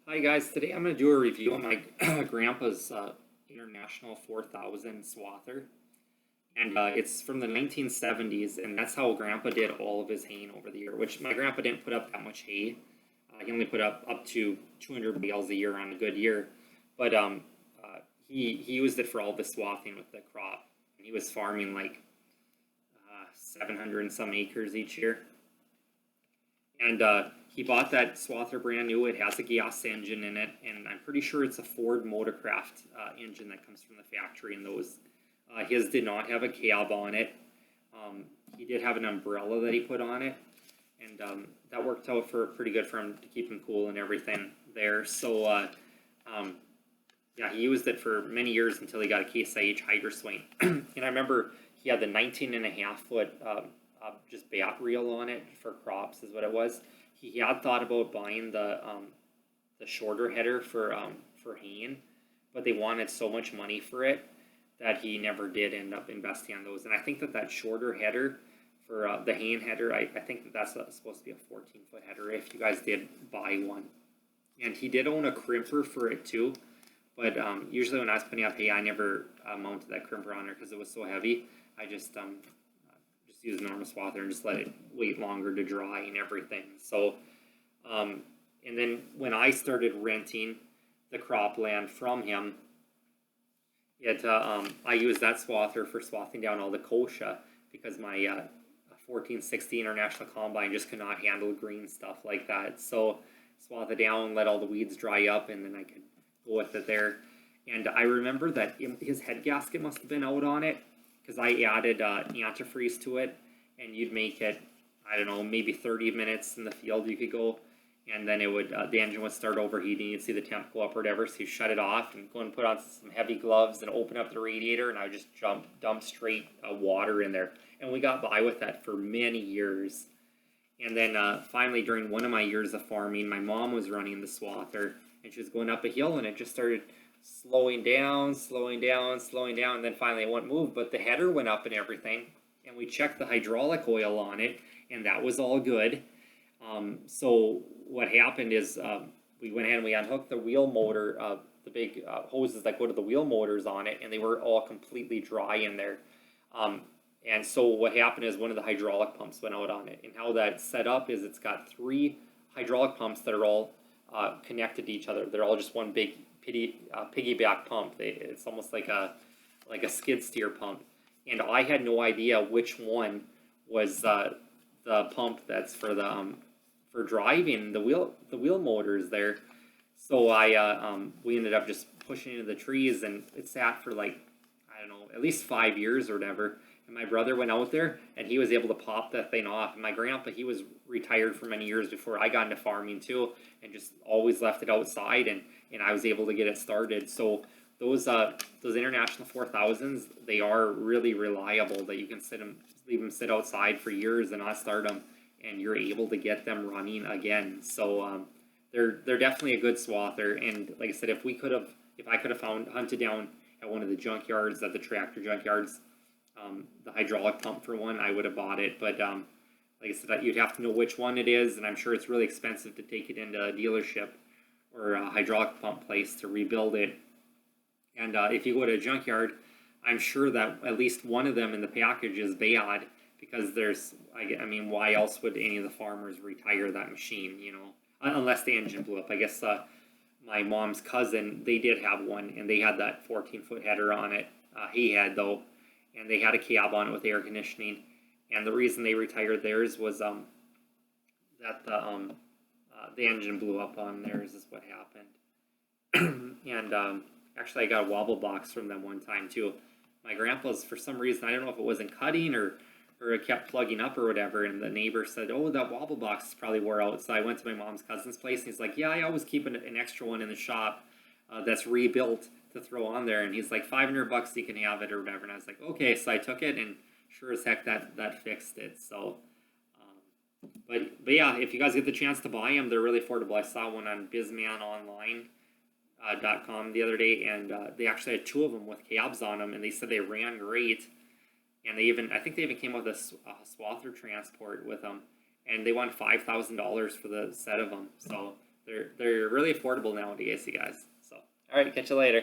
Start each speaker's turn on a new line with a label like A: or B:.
A: Hi guys, today I'm going to do a review on my grandpa's International 4000 Swather. And it's from the 1970s, and that's how grandpa did all of his haying over the year, which my grandpa didn't put up that much hay. He only put up to 200 bales a year on a good year. But he used it for all the swathing with the crop. And he was farming like 700 and some acres each year. And he bought that Swather brand new. It has a gas engine in it, and I'm pretty sure it's a Ford Motorcraft engine that comes from the factory. And those, his did not have a cab on it. He did have an umbrella that he put on it, and that worked out for pretty good for him to keep him cool and everything there. So yeah, he used it for many years until he got a Case IH Hydro Swain. And I remember he had the 19.5 foot just bat reel on it for crops is what it was. He had thought about buying the shorter header for haying, but they wanted so much money for it that he never did end up investing on those. And I think that shorter header for the haying header, I think that's supposed to be a 14-foot header if you guys did buy one. And he did own a crimper for it too, but usually when I was putting up hay, I never mounted that crimper on there because it was so heavy. I just use normal swather and just let it wait longer to dry and everything. So, and then when I started renting the cropland from him, I used that swather for swathing down all the kochia because my 1460 International Combine just could not handle green stuff like that. So swath it down, let all the weeds dry up, and then I could go with it there. And I remember that his head gasket must have been out on it because I added antifreeze to it, and you'd make it, I don't know, maybe 30 minutes in the field you could go, and then it would the engine would start overheating. You'd see the temp go up or whatever, so you shut it off and go and put on some heavy gloves and open up the radiator, and I would just dump straight water in there. And we got by with that for many years. And then finally, during one of my years of farming, my mom was running the swather, and she was going up a hill, and it just started slowing down, and then finally it wouldn't move, but the header went up and everything, and we checked the hydraulic oil on it, and that was all good. So what happened is we went ahead and we unhooked the wheel motor, the big hoses that go to the wheel motors on it, and they were all completely dry in there. And so what happened is one of the hydraulic pumps went out on it, and how that's set up is it's got 3 hydraulic pumps that are all connected to each other. They're all just one big piggyback pump. It's almost like a skid steer pump, and I had no idea which one was the pump that's for the for driving the wheel motors there. So we ended up just pushing into the trees, and it sat for like, I don't know, at least 5 years or whatever. And my brother went out there and he was able to pop that thing off. And my grandpa, he was retired for many years before I got into farming too, and just always left it outside, and I was able to get it started. So those International 4000s, they are really reliable, that you can leave them sit outside for years and not start them, and you're able to get them running again. So they're definitely a good swather. And like I said, if I could have hunted down at one of the junkyards, at the tractor junkyards, the hydraulic pump for one, I would have bought it. But like I said, you'd have to know which one it is, and I'm sure it's really expensive to take it into a dealership or a hydraulic pump place to rebuild it. And if you go to a junkyard, I'm sure that at least one of them in the package is bad, because I mean, why else would any of the farmers retire that machine, you know, unless the engine blew up. I guess my mom's cousin, they did have one, and they had that 14-foot header on it. He had, though, and they had a cab on it with air conditioning. And the reason they retired theirs was that the engine blew up on theirs is what happened. And actually, I got a wobble box from them one time too. My grandpa's, for some reason, I don't know if it wasn't cutting or it kept plugging up or whatever, and the neighbor said, "Oh, that wobble box is probably wore out." So I went to my mom's cousin's place, and he's like, "Yeah, I always keep an extra one in the shop that's rebuilt to throw on there." And he's like, $500 you can have it or whatever. And I was like, okay. So I took it, and sure as heck that fixed it. So but yeah, if you guys get the chance to buy them, they're really affordable. I saw one on bizmanonline.com the other day, and they actually had 2 of them with cabs on them, and they said they ran great. And I think they even came with a swather transport with them, and they won $5,000 for the set of them. So they're really affordable nowadays, you guys. So, all right, catch you later.